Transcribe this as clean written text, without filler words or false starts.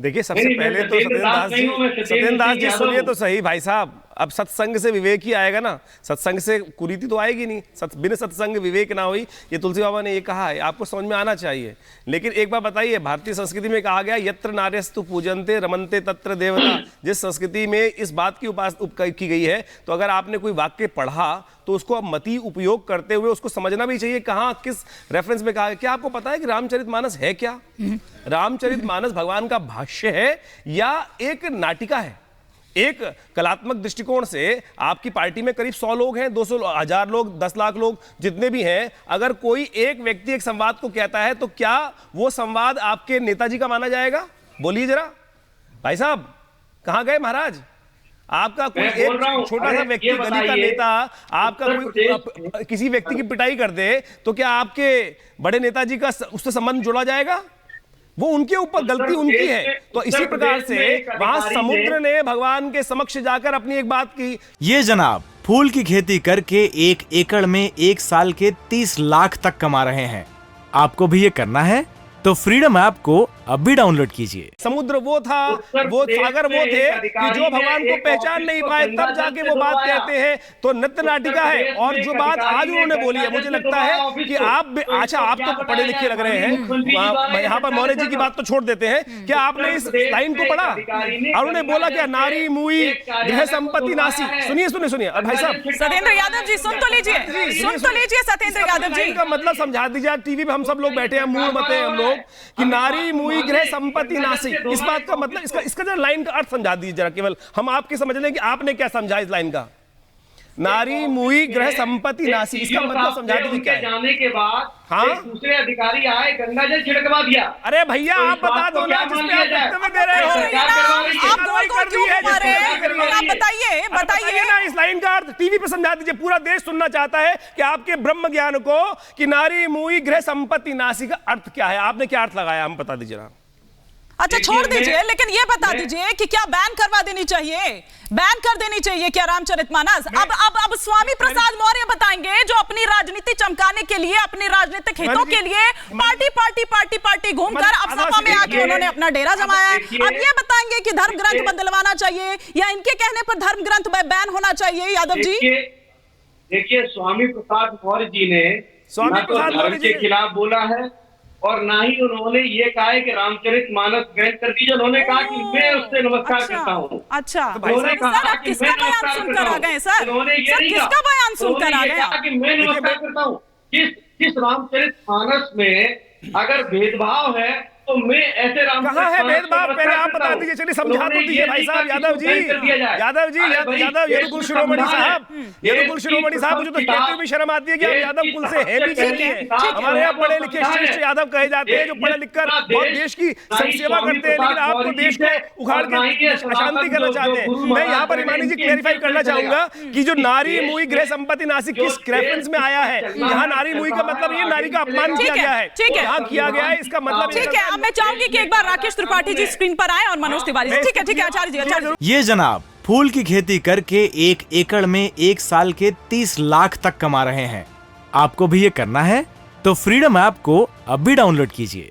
देखिए, सबसे पहले तो सत्येंद्र दास जी सुनिए तो सही भाई साहब। अब सत्संग से विवेक ही आएगा ना, सत्संग से कुरीति तो आएगी नहीं। बिना सत्संग विवेक ना हुई, ये तुलसी बाबा ने ये कहा है, आपको समझ में आना चाहिए। लेकिन एक बात बताइए, भारतीय संस्कृति में कहा गया यत्र नार्यस्तु पूजन्ते रमन्ते तत्र देवता। जिस संस्कृति में इस बात की उपासना की गई है, तो अगर आपने कोई वाक्य पढ़ा तो उसको अब मति उपयोग करते हुए उसको समझना भी चाहिए कहाँ किस रेफरेंस में कहा है। क्या आपको पता है कि रामचरितमानस है क्या? रामचरितमानस भगवान का भाष्य है या एक नाटिका है? एक कलात्मक दृष्टिकोण से आपकी पार्टी में करीब 100 लोग हैं, 200, 1000 लोग, 10 लाख लोग, जितने भी हैं, अगर कोई एक व्यक्ति एक संवाद को कहता है तो क्या वो संवाद आपके नेताजी का माना जाएगा? बोलिए जरा भाई साहब, कहां गए महाराज? आपका कोई एक छोटा सा व्यक्ति, गली का नेता, आपका कोई किसी व्यक्ति की पिटाई कर दे तो क्या आपके बड़े नेताजी का उससे संबंध जोड़ा जाएगा? वो उनके ऊपर गलती उनकी है। तो इसी प्रकार से वहां समुद्र ने भगवान के समक्ष जाकर अपनी एक बात की। ये जनाब फूल की खेती करके 1 एकड़ में 1 साल के 30 लाख तक कमा रहे हैं। आपको भी ये करना है तो फ्रीडम ऐप को अब भी डाउनलोड कीजिए। समुद्र वो था, वो सागर वो थे कि जो भगवान को पहचान नहीं पाए, तब जाके वो बात कहते हैं तो नृत्य नाटिका है। और जो बात आज उन्होंने बोली है, मुझे लगता है कि आप, अच्छा आप तो पढ़े लिखे लग रहे हैं, यहाँ पर मौर्य जी की बात तो छोड़ देते हैं, क्या आपने इस लाइन को पढ़ा? और उन्होंने बोला क्या, नारी मुई गृह संपत्ति नासी। सुनिए सुनिए सुनिए भाई साहब, सत्येंद्र यादव जी सुन तो लीजिए, सत्येंद्र यादव जी का मतलब समझा दीजिए। टीवी पे हम सब लोग बैठे हैं, मूल मत है हम लोग कि नारी मुई गृह संपत्ति नासी, इस बात का मतलब, इसका जरा लाइन का अर्थ समझा दीजिए जरा। केवल हम आपके समझ लें कि आपने क्या समझा इस लाइन का। नारी मुई गृह संपत्ति नासी, इसका मतलब समझा दीजिए क्या है। जाने के बाद हाँ, दूसरे अधिकारी आए, गंगा जल छिड़कवा दिया। अरे भैया आप बता दो ना, जिसमें आप वक्तव्य दे रहे हो। आप गोल क्यों घुमा रहे हैं? आप बताइए ना इस लाइन का अर्थ। टीवी पे समझा दीजिए, पूरा देश सुनना चाहता है कि आपके ब्रह्म ज्ञान को कि नारी मुई गृह संपत्ति नासी का अर्थ क्या है, आपने क्या अर्थ लगाया, हम बता दीजिए ना। अच्छा छोड़ दीजिए, लेकिन ये बता दीजिए कि क्या बैन करवा देनी चाहिए, बैन कर देनी चाहिए क्या रामचरितमानस? अब स्वामी प्रसाद मौर्य बताएंगे, जो अपनी राजनीति चमकाने के लिए, अपनी राजनीतिक हितों के लिए पार्टी घूमकर अब सपा में आके उन्होंने अपना डेरा जमाया है। अब ये बताएंगे कि धर्म ग्रंथ बदलवाना चाहिए या इनके कहने पर धर्म ग्रंथ बैन होना चाहिए? यादव जी देखिए, स्वामी प्रसाद मौर्य जी ने स्वामी प्रसाद मौर्य के खिलाफ बोला है और ना ही उन्होंने ये कहा है कि रामचरितमानस बैन कर दीजिए। उन्होंने कहा कि मैं उससे नमस्कार करता हूँ। अच्छा, उन्होंने कहा कि किसका बयान सुनकर आ गए सर? किसका बयान सुनकर आ गए? कि मैं नमस्कार करता हूँ। जिस रामचरितमानस में अगर भेदभाव है तो मैं ऐसे कहाँ है भेदभाव? पहले आप बता दीजिए, चलिए समझा तो दीजिए भाई साहब। यादव जी यदुकुल शिरोमणि साहब, यदुकुल शिरोमणि साहब, मुझे तो कहते हुए शर्म आती है कि आप यादव कुल से है भी नहीं है। हमारे यहाँ पढ़े लिखे श्रेष्ठ यादव कहे जाते हैं, जो पढ़े लिखकर बहुत देश की सेवा करते हैं, लेकिन आपको देश को उखाड़ के अशांति करना चाहते हैं। मैं यहाँ पर हिमानी जी क्लैरिफाई करना चाहूंगा कि जो नारी मुई गृह संपत्ति नासी किस रेफरेंस में आया है। यहाँ नारी मुई का मतलब ये नारी का अपमान किया गया है, यहाँ किया गया है, इसका मतलब ठीक है। मैं चाहूंगी कि एक बार राकेश त्रिपाठी जी स्क्रीन पर आए और मनोज तिवारी। ठीक है आचार्य जी। ये जनाब फूल की खेती करके 1 एकड़ में 1 साल के 30 लाख तक कमा रहे हैं। आपको भी ये करना है तो फ्रीडम ऐप को अब भी डाउनलोड कीजिए।